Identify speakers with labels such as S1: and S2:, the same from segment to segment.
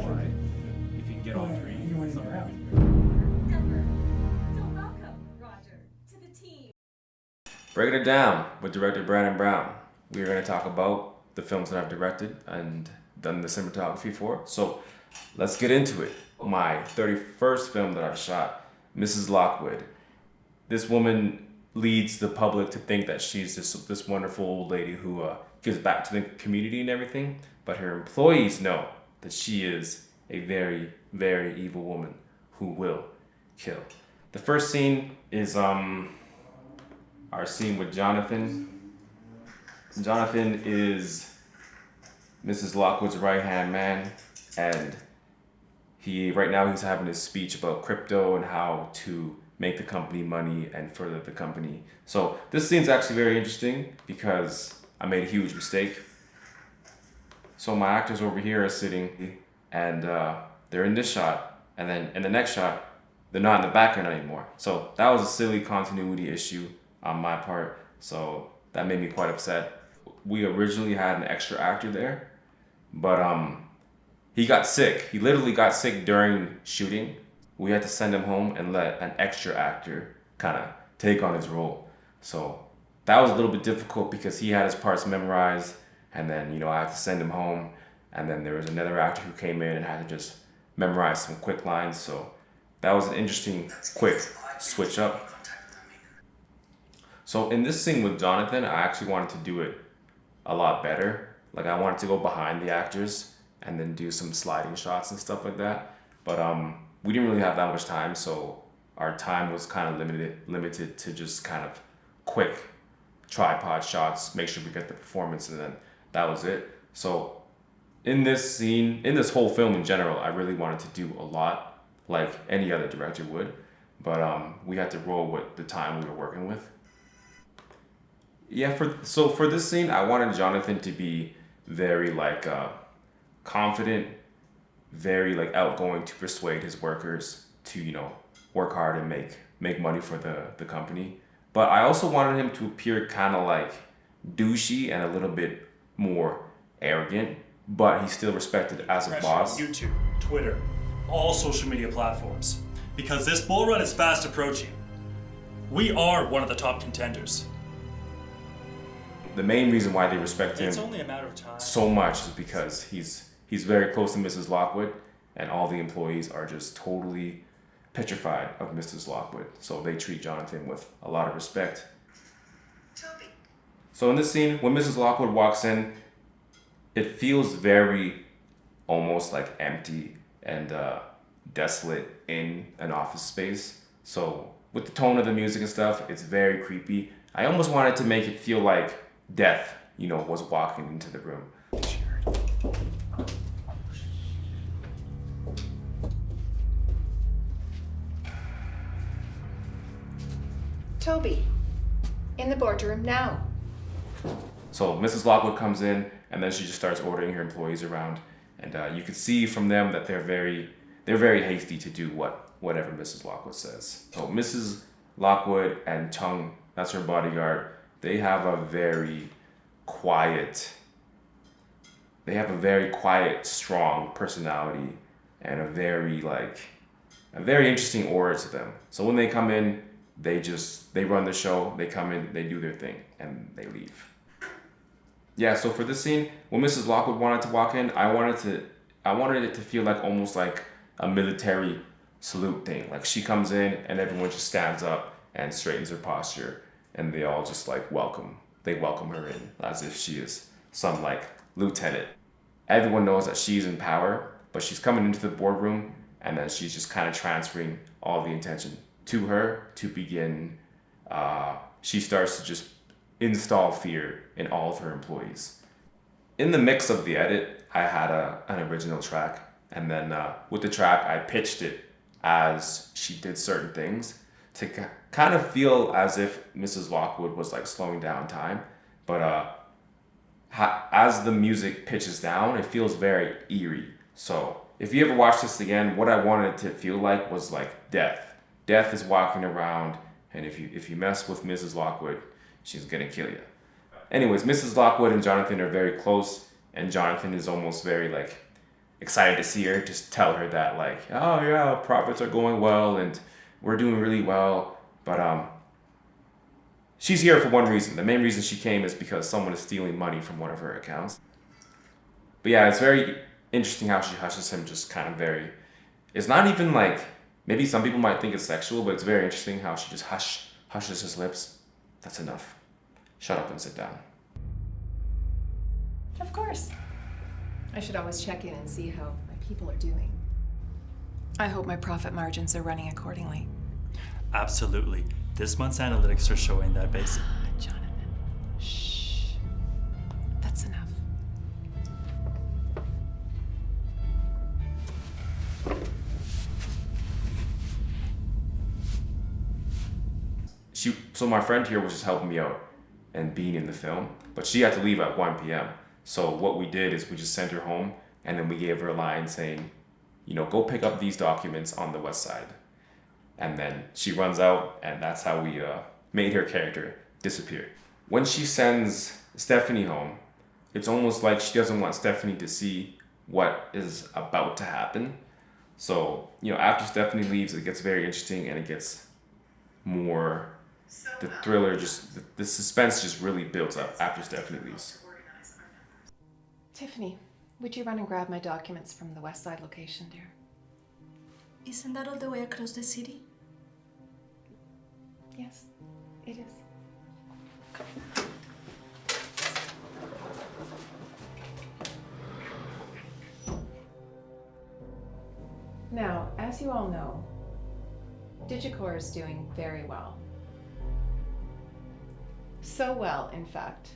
S1: try. If you can get all three,
S2: You want to
S1: something
S2: out.
S1: would be great.
S3: Ever. So welcome, Roger, to the team.
S4: Breaking it down with director Brandon Brown. We are going to talk about the films that I've directed and done the cinematography for. So let's get into it. My 31st film that I've shot, Mrs. Lockwood. This woman leads the public to think that she's this wonderful old lady who gives back to the community and everything, but her employees know that she is a very, very evil woman who will kill. The first scene is our scene with Jonathan. Jonathan is Mrs. Lockwood's right-hand man, and right now he's having his speech about crypto and how to make the company money and further the company. So this scene's actually very interesting because I made a huge mistake. So my actors over here are sitting and they're in this shot, and then in the next shot, they're not in the background anymore. So that was a silly continuity issue on my part. So that made me quite upset. We originally had an extra actor there, but he got sick. He literally got sick during shooting. We had to send him home and let an extra actor kind of take on his role. So that was a little bit difficult because he had his parts memorized, and then, you know, I had to send him home, and then there was another actor who came in and had to just memorize some quick lines. So that was an interesting, quick switch up. So in this scene with Jonathan, I actually wanted to do it a lot better. Like, I wanted to go behind the actors and then do some sliding shots and stuff like that. But we didn't really have that much time, so our time was kind of limited to just kind of quick tripod shots, make sure we get the performance, and then that was it. So in this scene, in this whole film in general, I really wanted to do a lot, like any other director would, but we had to roll with the time we were working with. Yeah, for this scene, I wanted Jonathan to be very like confident, very like outgoing, to persuade his workers to, you know, work hard and make money for the company. But I also wanted him to appear kind of like douchey and a little bit more arrogant, but he's still respected as a boss.
S5: YouTube, Twitter, all social media platforms. Because this bull run is fast approaching. We are one of the top contenders.
S4: The main reason why they respect him
S5: It's only a matter of time.
S4: so much is because he's very close to Mrs. Lockwood, and all the employees are just totally petrified of Mrs. Lockwood. So they treat Jonathan with a lot of respect.
S6: Toby.
S4: So in this scene, when Mrs. Lockwood walks in, it feels very almost like empty and desolate in an office space. So with the tone of the music and stuff, it's very creepy. I almost wanted to make it feel like death, you know, was walking into the room.
S6: Toby. In the boardroom now.
S4: So Mrs. Lockwood comes in, and then she just starts ordering her employees around, and you can see from them that they're very hasty to do whatever Mrs. Lockwood says. So Mrs. Lockwood and Chung, that's her bodyguard, they have a very quiet, strong personality and a very interesting aura to them. So when they come in, they run the show, they come in, they do their thing, and they leave. Yeah, so for this scene, when Mrs. Lockwood wanted to walk in, I wanted it to feel like almost like a military salute thing. Like, she comes in and everyone just stands up and straightens their posture, and they all just like welcome her in as if she is some like lieutenant. Everyone knows that she's in power, but she's coming into the boardroom, and then she's just kind of transferring all the attention to her to begin. She starts to just install fear in all of her employees. In the mix of the edit, I had an original track, and then with the track, I pitched it as she did certain things to kind of feel as if Mrs. Lockwood was like slowing down time, but as the music pitches down, it feels very eerie. So if you ever watch this again, what I wanted it to feel like was like death. Death is walking around, and if you mess with Mrs. Lockwood, she's gonna kill you. Anyways, Mrs. Lockwood and Jonathan are very close, and Jonathan is almost very like excited to see her, just tell her that like, oh yeah, profits are going well and we're doing really well. But she's here for one reason. The main reason she came is because someone is stealing money from one of her accounts. But yeah, it's very interesting how she hushes him, just kind of very, it's not even like, maybe some people might think it's sexual, but it's very interesting how she just hushes his lips. That's enough. Shut up and sit down.
S6: Of course. I should always check in and see how my people are doing. I hope my profit margins are running accordingly.
S5: Absolutely. This month's analytics are showing that basic.
S6: Jonathan, shh. That's enough.
S4: So my friend here was just helping me out and being in the film, but she had to leave at 1 p.m. So what we did is we just sent her home, and then we gave her a line saying, you know, go pick up these documents on the west side. And then she runs out, and that's how we made her character disappear. When she sends Stephanie home, it's almost like she doesn't want Stephanie to see what is about to happen. So, you know, after Stephanie leaves, it gets very interesting, and it gets more, the thriller the suspense just really builds up after Stephanie leaves.
S6: Tiffany, would you run and grab my documents from the West Side location, dear?
S3: Isn't that all the way across the city?
S6: Yes, it is. Now, as you all know, Digicore is doing very well. So well, in fact,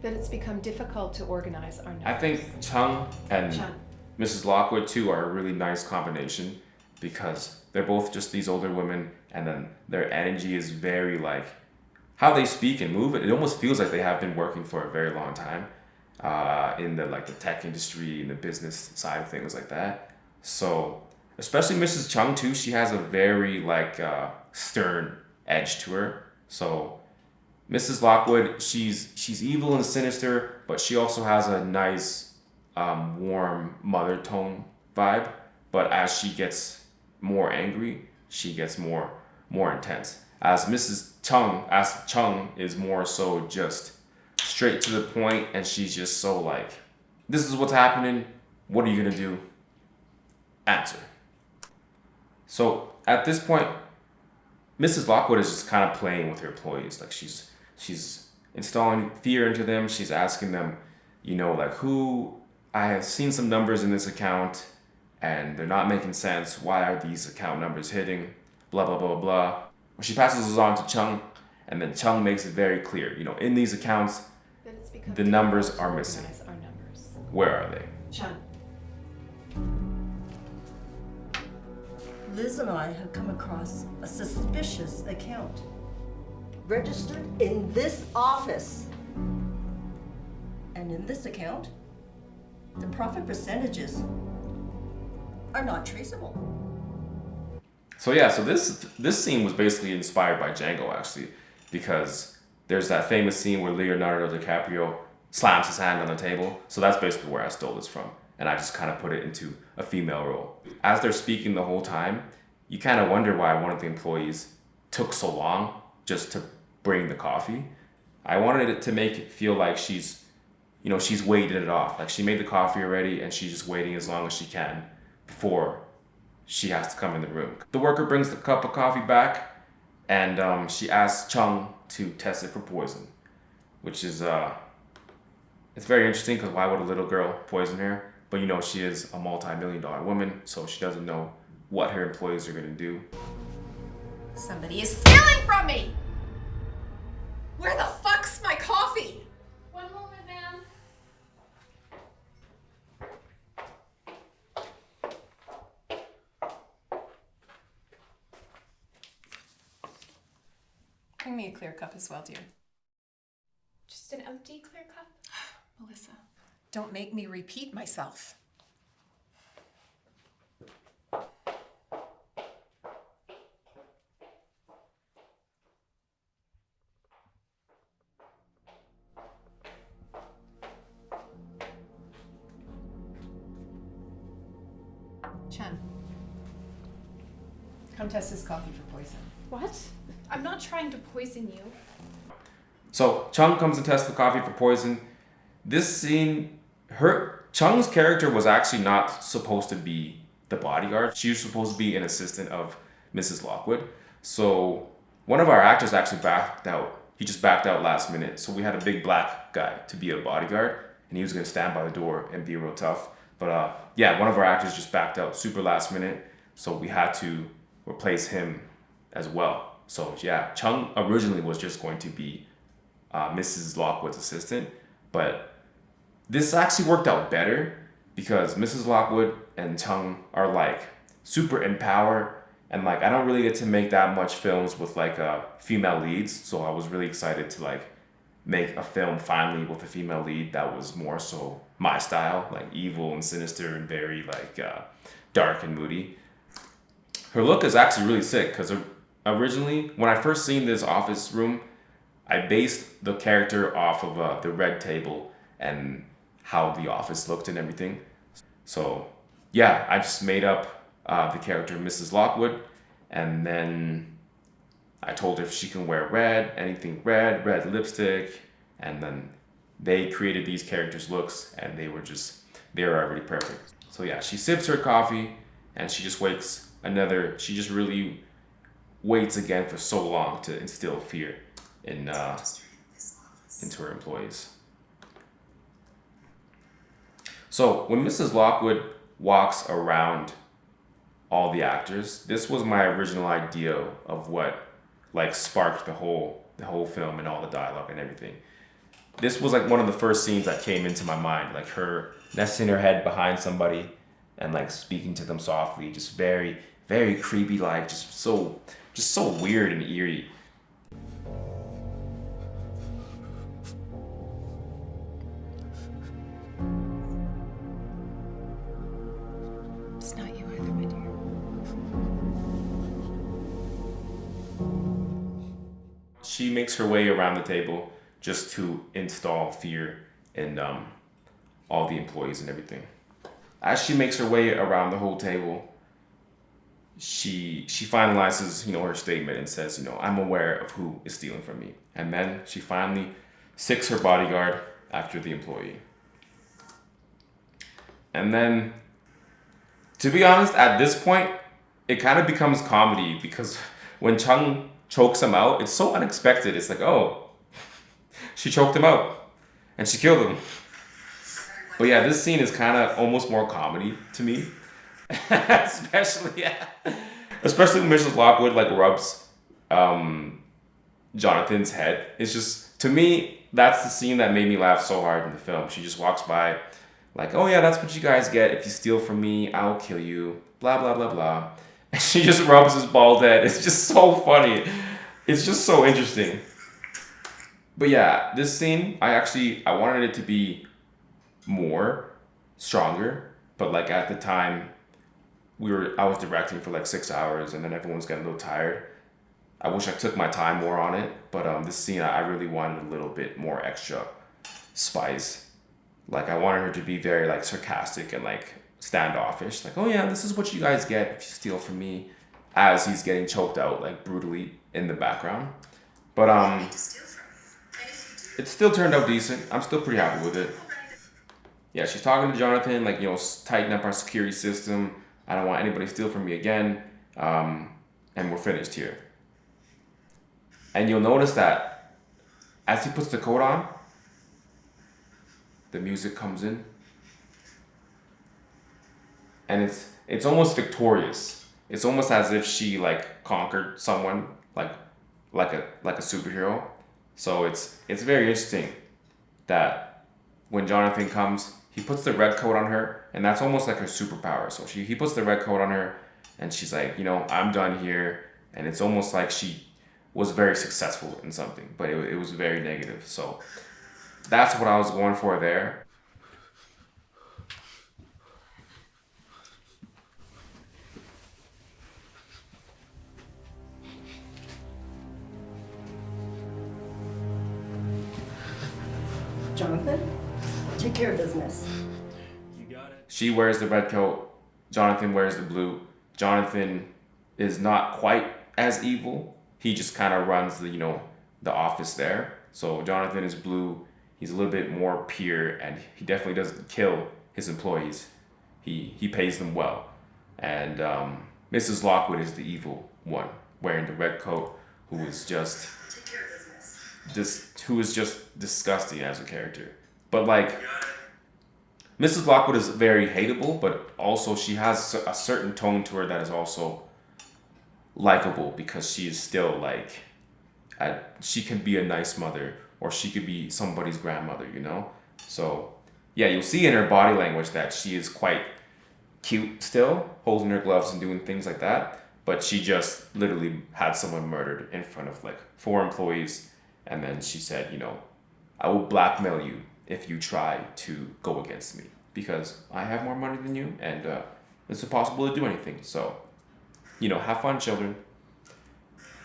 S6: that it's become difficult to organize our numbers.
S4: I think Chung and
S6: Chung.
S4: Mrs. Lockwood too are a really nice combination because they're both just these older women, and then their energy is very like how they speak and move. It almost feels like they have been working for a very long time in the like the tech industry and the business side of things like that. So especially Mrs. Chung too, she has a very like stern edge to her. So Mrs. Lockwood, she's evil and sinister, but she also has a nice, warm mother tone vibe. But as she gets more angry, she gets more intense. As Chung is more so just straight to the point, and she's just so like, this is what's happening. What are you gonna do? Answer. So at this point, Mrs. Lockwood is just kind of playing with her employees. Like she's installing fear into them. She's asking them, you know, like, who, I have seen some numbers in this account and they're not making sense. Why are these account numbers hitting? Blah, blah, blah, blah. She passes this on to Chung, and then Chung makes it very clear, you know, in these accounts, the numbers are missing.
S6: Our numbers.
S4: Where are they?
S6: Chung.
S2: Liz and I have come across a suspicious account registered in this office. And in this account, the profit percentages are not traceable.
S4: So yeah, so this scene was basically inspired by Django actually, because there's that famous scene where Leonardo DiCaprio slams his hand on the table. So that's basically where I stole this from. And I just kind of put it into a female role. As they're speaking the whole time, you kind of wonder why one of the employees took so long just to bring the coffee. I wanted it to make it feel like she's waited it off. Like she made the coffee already and she's just waiting as long as she can before she has to come in the room. The worker brings the cup of coffee back, and she asks Chung to test it for poison, which is, it's very interesting because why would a little girl poison her? But you know, she is a multi-million-dollar woman, so she doesn't know what her employees are gonna do.
S6: Somebody is stealing from me! Where the fuck's my coffee?
S3: One moment, ma'am.
S6: Bring me a clear cup as well, dear.
S3: Just an empty clear cup?
S6: Melissa, don't make me repeat myself. Chen, come test this coffee for poison.
S3: What? I'm not trying to poison you.
S4: So Chung comes to test the coffee for poison. This scene, Chung's character was actually not supposed to be the bodyguard. She was supposed to be an assistant of Mrs. Lockwood. So one of our actors actually backed out. He just backed out last minute. So we had a big black guy to be a bodyguard, and he was gonna stand by the door and be real tough. But yeah, one of our actors just backed out super last minute. So we had to replace him as well. So yeah, Chung originally was just going to be Mrs. Lockwood's assistant, but this actually worked out better because Mrs. Lockwood and Chung are like super in power, and like I don't really get to make that much films with like female leads, so I was really excited to like make a film finally with a female lead that was more so my style, like evil and sinister and very like dark and moody. Her look is actually really sick because originally when I first seen this office room, I based the character off of the red table and how the office looked and everything. So yeah, I just made up the character Mrs. Lockwood, and then I told her if she can wear red, anything red lipstick, and then they created these characters' looks, and they were already perfect. So yeah, she sips her coffee, and she just she just really waits again for so long to instill fear into her employees. So when Mrs. Lockwood walks around all the actors, this was my original idea of what like sparked the whole film and all the dialogue and everything. This was like one of the first scenes that came into my mind, like her nesting her head behind somebody and like speaking to them softly, just very, very creepy, like just so weird and eerie.
S6: It's not you either, my dear.
S4: She makes her way around the table just to install fear in all the employees and everything. As she makes her way around the whole table, she finalizes, her statement and says, I'm aware of who is stealing from me. And then she finally sicks her bodyguard after the employee. And then, to be honest, at this point, it kind of becomes comedy because when Chung chokes him out, it's so unexpected. It's like, oh, she choked him out and she killed him. But yeah, this scene is kind of almost more comedy to me. especially when Mrs. Lockwood like rubs Jonathan's head. It's just, to me, that's the scene that made me laugh so hard in the film. She just walks by like, oh yeah, that's what you guys get. If you steal from me, I'll kill you. Blah, blah, blah, blah. And she just rubs his bald head. It's just so funny. It's just so interesting. But yeah, this scene, I wanted it to be stronger. But like at the time, I was directing for like 6 hours and then everyone's getting a little tired. I wish I took my time more on it. But this scene, I really wanted a little bit more extra spice. Like I wanted her to be very like sarcastic and like standoffish, like, oh yeah, this is what you guys get if you steal from me, as he's getting choked out like brutally in the background. But it still turned out decent. I'm still pretty happy with it. Yeah, she's talking to Jonathan like, tighten up our security system. I don't want anybody to steal from me again. And we're finished here. And you'll notice that as he puts the coat on, the music comes in. And it's almost victorious. It's almost as if she like conquered someone like a superhero. So it's very interesting that when Jonathan comes, he puts the red coat on her, and that's almost like her superpower. So he puts the red coat on her, and she's like, I'm done here. And it's almost like she was very successful in something, but it was very negative. So that's what I was going for there.
S2: Jonathan, take care of business.
S1: You got it.
S4: She wears the red coat, Jonathan wears the blue. Jonathan is not quite as evil. He just kind of runs the office there. So Jonathan is blue. He's a little bit more pure, and he definitely doesn't kill his employees. He pays them well. And Mrs. Lockwood is the evil one, wearing the red coat, who is just disgusting as a character. But like, Mrs. Lockwood is very hateable, but also she has a certain tone to her that is also likable, because she is still like, she can be a nice mother, or she could be somebody's grandmother, So yeah, you'll see in her body language that she is quite cute still, holding her gloves and doing things like that. But she just literally had someone murdered in front of like 4 employees. And then she said, I will blackmail you if you try to go against me, because I have more money than you, and it's impossible to do anything. So, have fun, children.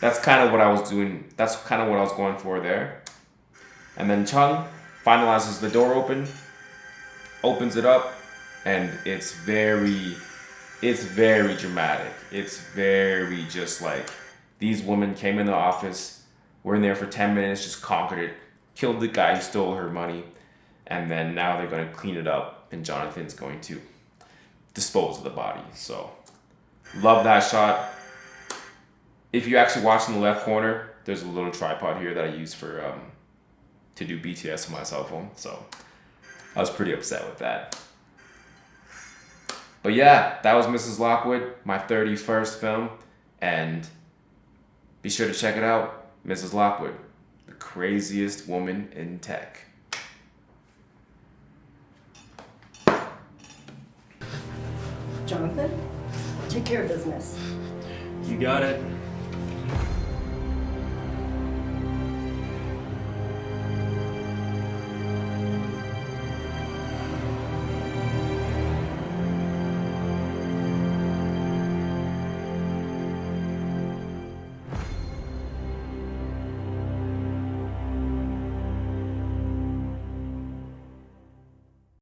S4: That's kind of what I was doing. That's kind of what I was going for there. And then Chung finalizes the door opens it up, and it's very dramatic. It's very just like, these women came in the office, were in there for 10 minutes, just conquered it, killed the guy who stole her money, and then now they're going to clean it up, and Jonathan's going to dispose of the body. So, love that shot. If you actually watch in the left corner, there's a little tripod here that I use for to do BTS on my cell phone. So, I was pretty upset with that. But yeah, that was Mrs. Lockwood, my 31st film, and be sure to check it out. Mrs. Lockwood, the craziest woman in tech.
S2: Jonathan, take care of business.
S1: You got it.